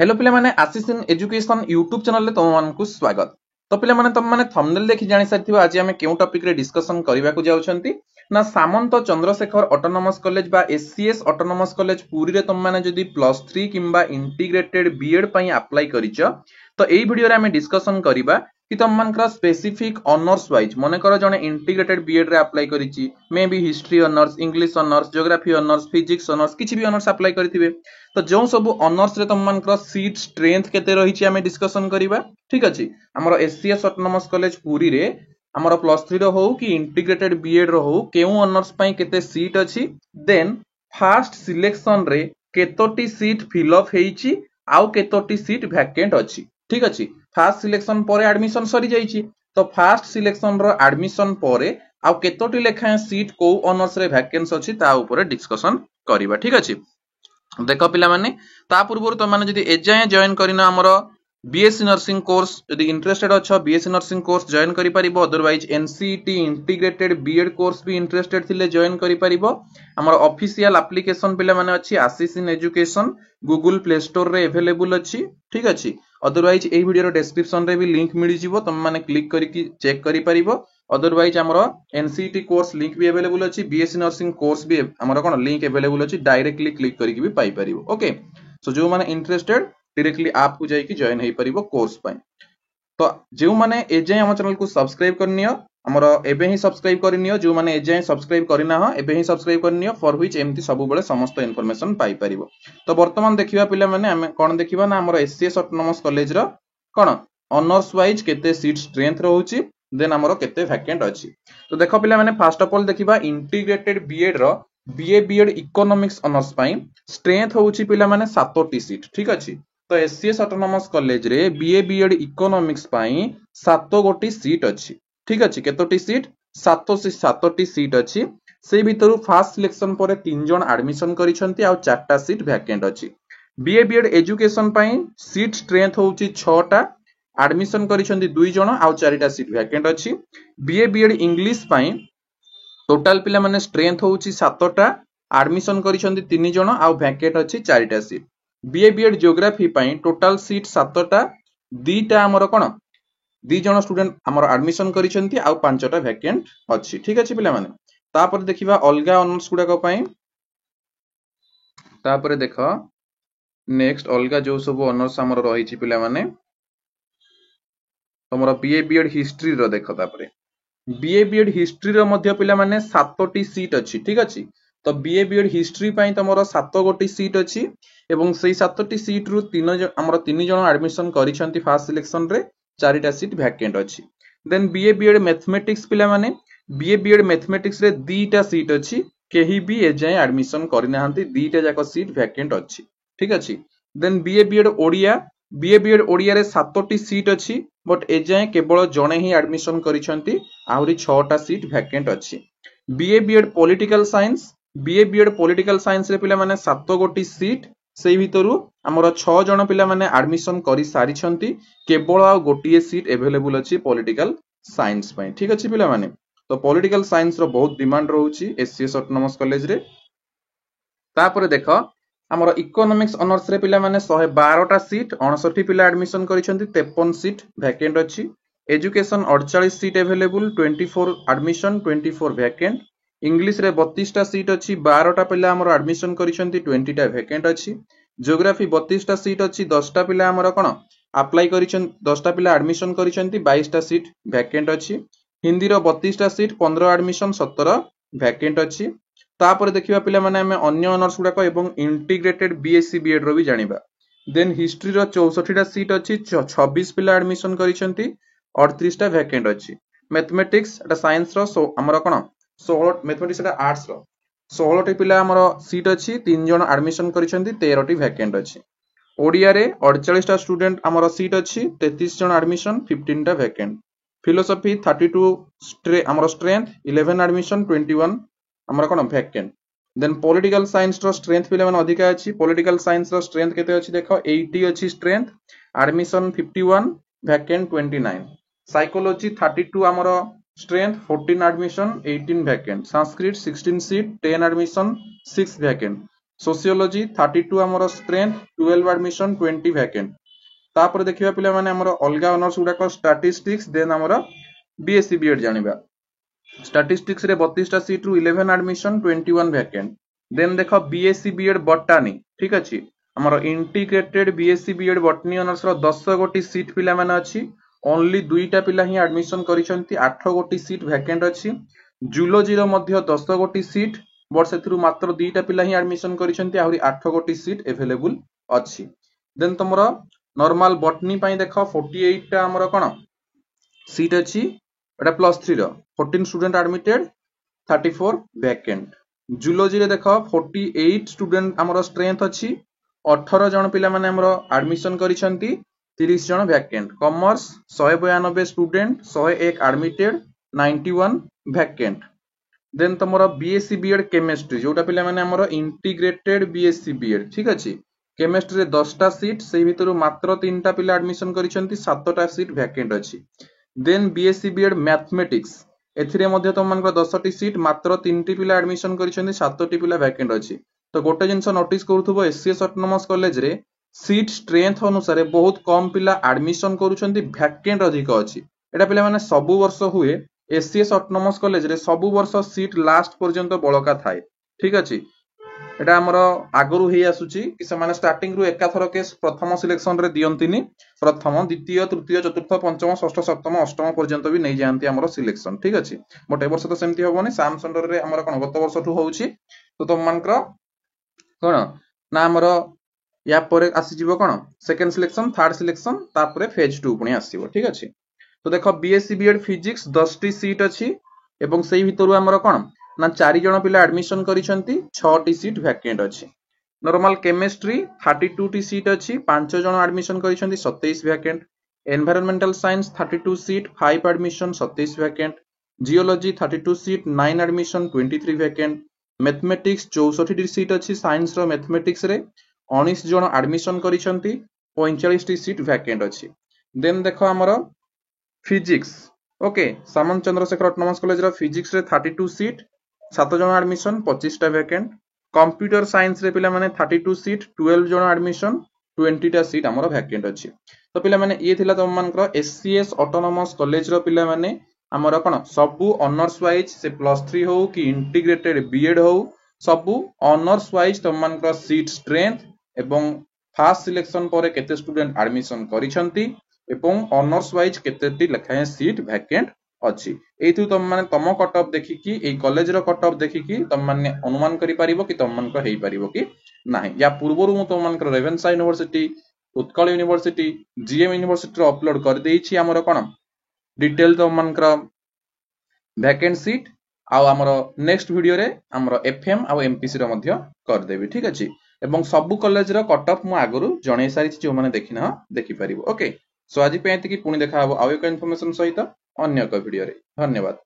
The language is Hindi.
हेलो पिला माने आशीष इन एजुकेशन यूट्यूब चैनल रे तुम मानकु स्वागत। तो पिला माने तुम माने थंबनेल देखि जानि सारिथिबो आज हम केउ टॉपिक रे डिस्कशन करिबा को जाउछंती ना सामंत चंद्रशेखर ऑटोनोमस कॉलेज बा एससीएस ऑटोनोमस कॉलेज पुरी रे तुम माने जदी +3 किंबा इंटीग्रेटेड बीएड पई अप्लाई करिचो तो एई वीडियो रे हम डिस्कशन करिबा कि तुम मानकर स्पेसिफिक ऑनर्स वाइज मन कर जने इंटीग्रेटेड बीएड रे अप्लाई करिची maybe history honours English honours geography honours physics honours किछि भी ऑनर्स अप्लाई करथिबे तो जो सब ऑनर्स रे तुम मानकर सीट स्ट्रेंथ केते रहिची हमें डिस्कशन करिबा। ठीक अछि हमर एससीएस ऑटोनोमस कॉलेज पुरी रे हमर +3 रो हो कि इंटीग्रेटेड बीएड रो हो केउ ऑनर्स पई केते सीट अछि देन फर्स्ट सिलेक्शन रे केतोटी सीट फिल अप हेइची आउ केतोटी सीट वैकेंट अछि। ठीक अछि फर्स्ट सिलेक्शन परे एडमिशन सरी जाइची तो फर्स्ट सिलेक्शन रो एडमिशन परे आउ केतोटी लेखा सीट को ऑनर्स रे वैकेंसी अछि ता ऊपर डिस्कशन करिबा। ठीक अछि देख पिला माने ता पूर्व तुम माने जदी एजाए जॉइन करिना हमर बीएससी नर्सिंग कोर्स जदी इंटरेस्टेड अछ बीएससी नर्सिंग कोर्स जॉइन करि परिबो otherwise NCET integrated BEd course भी इंटरेस्टेड थिले जॉइन करि परिबो। हमर ऑफिशियल एप्लीकेशन पिला माने अछि Ashish in education Google Play Store रे अवेलेबल अछि। ठीक अछि अदरवाइज एई वीडियो रो डिस्क्रिप्शन रे भी लिंक मिलि जिवो तुम माने क्लिक करिकि चेक करि परिबो अदरवाइज हमर एनसीईटी कोर्स लिंक भी अवेलेबल अछि बीएससी नर्सिंग कोर्स भी हमर कोन लिंक अवेलेबल अछि डायरेक्टली क्लिक करिकि भी पाई परिबो। ओके सो जो माने इंटरेस्टेड डायरेक्टली आप को जाई कि जॉइन हेई परिबो कोर्स पय तो जो माने एजे हम चैनल को सब्सक्राइब करनियो हमर एबे ही सब्सक्राइब करनियो जो माने एजे सब्सक्राइब करिना ह एबे ही सब्सक्राइब करनियो फॉर व्हिच एमती सब बेले समस्त इंफॉर्मेशन पाई परिबो। तो वर्तमान देखिबा पिला माने हम कोन देखिबा ना हमर एससीएस ऑटोनोमस कॉलेज रो कोन ऑनर्स वाइज केते सीट स्ट्रेंथ रहउची देन हमर केते वैकेंट अछि। तो देखो पिला माने फर्स्ट ऑफ ऑल देखिबा इंटीग्रेटेड बीएड रो बीए बीएड इकोनॉमिक्स ऑनर्स पई स्ट्रेंथ होउची पिला माने 7टी सीट। ठीक अछि तो एससीएस ऑटोनोमस कॉलेज रे बीए बीएड इकोनॉमिक्स पई 7 गोटी सीट अछि। ठीक अछि केतोटी सीट 7टी सीट अछि से भितरु फर्स्ट सिलेक्शन परे 3 जन एडमिशन करिसंती आ 4टा सीट वैकेंट अछि। बीए बीएड एजुकेशन पई सीट स्ट्रेंथ होउची 6टा एडमिशन करिसंती 2 जन आ 4टा सीट वैकेंट अछि। बीए बीएड इंग्लिश पई टोटल पिला माने स्ट्रेंथ होउची 7टा एडमिशन करिसंती 3 जन आ वैकेंट अछि 4टा सीट। बीए बीएड ज्योग्राफी पई टोटल सीट 7टा 2टा हमर कोन 2 जन स्टूडेंट हमर एडमिशन करिसंती आ 5टा वैकेंट अछि। ठीक अछि पिला माने तापर देखिबा अलगा ऑनर्स गुडा को पई तापर देखो नेक्स्ट अलगा जो सब ऑनर्स हमर रहिछि पिला माने तमरो बीए बीएड हिस्ट्री रो देखो तापर बीए बीएड हिस्ट्री रो मध्य पिला माने 7टी सीट अछि। ठीक अछि तो बीए बीएड हिस्ट्री पई तमरो 7 गोटी सीट अछि एवं सेही 7टी सीट रु 3 जन हमर 3 जन एडमिशन करिसंती फर्स्ट सिलेक्शन रे 4टा सीट वैकेंट अछि। देन बीए बीएड मैथमेटिक्स पिला माने बीए बीएड मैथमेटिक्स रे 2टा सीट अछि केही भी एजाय एडमिशन करिनाहंती 2टा जाक सीट वैकेंट अछि। ठीक अछि देन बीए बीएड ओडिया रे 7टी सीट अछि बट एजाय केवल जणे ही एडमिशन करिसंती आहुरी 6टा सीट वैकेंट अछि। बीए बीएड पॉलिटिकल साइंस रे पिला माने 7 गोटी सीट सेही भितरु हमर 6 जण पिला माने एडमिशन करि सारिसंती केवल आ गोटिए सीट अवेलेबल अछि पॉलिटिकल साइंस पई। ठीक अछि पिला माने तो पॉलिटिकल साइंस रो बहुत डिमांड रहउची एससीएस ऑटोनोमस कॉलेज रे। तापर देखो हमर इकोनॉमिक्स ऑनर्स रे पिला माने 112टा सीट 59 पिला एडमिशन करिसंती 53 सीट वैकेंट अछि। Education 48 seat available 24 admission 24 vacant. English रे 32टा सीट अछि 12टा पिला हमर एडमिशन करिसंती 20टा वैकेंट अछि। ज्योग्राफी 32टा सीट अछि 10टा पिला हमर कोन अप्लाई करिसन 10टा पिला एडमिशन करिसंती 22टा सीट वैकेंट अछि। हिंदी रो 32टा सीट 15 एडमिशन 17 वैकेंट अछि। तापर देखिबा पिला माने हम अन्य ऑनर्स गुडा को एवं इंटीग्रेटेड बीएससी बीएड रो भी जानिबा। देन हिस्ट्री रो 64टा सीट अछि 26 पिला एडमिशन करिसंती 38टा वैकेंट अछि। मैथमेटिक्स एटा साइंस रो हमर कोन 16 मैथमेटिक्स एटा आर्ट्स रो 16टी पिला हमर सीट अछि 3 जन एडमिशन करिसंती 13टी वैकेंट अछि। ओडिया रे 48टा स्टूडेंट हमर सीट अछि 33 जन एडमिशन 15टा वैकेंट। फिलोसॉफी 32 हमर स्ट्रेंथ 11 एडमिशन 21 हमर कोन वैकेंट। देन पॉलिटिकल साइंस रो स्ट्रेंथ पिला माने अधिका अछि पॉलिटिकल साइंस रो स्ट्रेंथ केते अछि देखो 80 अछि स्ट्रेंथ एडमिशन 51 वैकेंट 29। साइकोलॉजी 32 हमर strength 14 admission 18 vacant. Sanskrit 16 seat 10 admission 6 vacant. Sociology 32 हमर स्ट्रेंथ 12 एडमिशन 20 वैकेंट तापर देखिबा पिला माने हमर अलगा ऑनर्स गुडा स्टैटिस्टिक्स देन हमर बीएससी बीएड जानिबा स्टैटिस्टिक्स रे 32 टा सीट रु 11 एडमिशन 21 वैकेंट देन देखो बीएससी बीएड बॉटनी ठीक अछि हमर integrated BSc BEd botany honours रो 10 गोटी सीट पिला माने अछि ओनली दुईटा पिला ही एडमिशन करिसंती 8 गोटी सीट वैकेंट अछि जूलॉजी रो मध्ये 10 गोटी सीट बट सेथिरु मात्र दुईटा पिला ही एडमिशन करिसंती आहुरी 8 गोटी सीट अवेलेबल अछि देन तमरो नॉर्मल बॉटनी पई देखो 48 टा हमर कोन सीट अछि एटा +3 रो 14 स्टूडेंट एडमिटेड 34 वैकेंट जूलॉजी रे देखो 48 स्टूडेंट हमर स्ट्रेंथ अछि 18 जन पिला माने हमर एडमिशन करिसंती 30 जन vacant commerce 192 student 101 admitted 91 vacant then तमरो बीएससी बीएड केमिस्ट्री जोटा पिला माने हमर इंटीग्रेटेड बीएससी बीएड ठीक अछि केमिस्ट्री रे 10 टा सीट सेही भितरु मात्र 3 टा पिला एडमिशन करिसंती 7 टा सीट वैकेंट अछि देन बीएससी बीएड मैथमेटिक्स एथिरे मध्ये तमनकर 10 टी सीट मात्र 3 टी पिला एडमिशन करिसंती 7 टी पिला वैकेंट अछि तो गोटे जिंस नोटिस करूथबो एससीएस ऑटोनोमस कॉलेज रे सीट स्ट्रेंथ अनुसार बहुत कम पिला एडमिशन करूछंती वैकेंट अधिक अछि एटा पिला माने सब वर्ष हुए एससीएस ऑटोनोमस कॉलेज रे सब वर्ष सीट लास्ट पर्यंत बळका थाए ठीक अछि एटा हमर आगरु हे आसुची कि समान स्टार्टिंग रु एकाथर के प्रथम सिलेक्शन रे दियंतिनी प्रथम द्वितीय तृतीय चतुर्थ पंचम षष्ठ सप्तम अष्टम पर्यंत भी नै जानती हमर सिलेक्शन ठीक अछि बट ए वर्ष तो सेमति होबोनी साम सेंटर रे हमर कोन गत वर्ष ठु होउची तो तुम मानकर कोन ना हमर या परे आसी जीवो कोन सेकंड सिलेक्शन थर्ड सिलेक्शन तापरे फेज 2 पुनी आसीबो ठीक अछि तो देखो बीएससी बीएड फिजिक्स 10 टी सीट अछि एवं सेही भितरु हमर कोन ना 4 जण पिला एडमिशन करिसंती 6 टी सीट वैकेंट अछि नॉर्मल केमिस्ट्री 32 टी सीट अछि 5 जण एडमिशन करिसंती 27 vacant environmental science 32 seat 5 admission 27 vacant geology 32 seat 9 admission 23 vacant mathematics 64 टी सीट अछि साइंस रो मैथमेटिक्स रे 19 जण एडमिशन करिसंती 45 टी सीट वैकेंट अछि देन देखो हमरो physics okay Samanta Chandrasekhar autonomous college रो फिजिक्स रे 32 सीट 7 जण एडमिशन 25 टा वैकेंट कंप्यूटर साइंस रे पिला माने 32 सीट 12 जण एडमिशन 20 टा सीट हमरो वैकेंट अछि तो पिला माने ये थिला तम मानकर एससीएस ऑटोनोमस कॉलेज रो पिला माने हमरो कोन सबु ऑनर्स वाइज से +3 हो कि इंटीग्रेटेड बीएड हो सबु ऑनर्स वाइज तम मानकर सीट स्ट्रेंथ एवं फास्ट सिलेक्शन परे केते स्टूडेंट एडमिशन करिसंती एवं ऑनर्स वाइज केतेटी लेखाए सीट वैकेंट अछि एथु तम माने तम कट ऑफ देखि कि ए कॉलेज रो कट ऑफ देखि कि तम माने अनुमान करि परिबो कि तम मानकर हेइ परिबो कि नाही या पूर्वरु मु तम मानकर Ravenshaw university Utkal university GM university रो अपलोड कर देइ छी हमर कोन डिटेल तम मानकर वैकेंट सीट आ हमर नेक्स्ट वीडियो रे हमर एफएम आ एमपीसी रो मध्ये कर देबी ठीक अछि एवं सब कॉलेज रो कट ऑफ मु आगरु जणै सारि छी जो माने देखिना देखि परिबो ओके सो आज पे एति कि पुणी देखा हबो आउ एक इन्फॉर्मेशन सहित अन्य एक वीडियो रे धन्यवाद।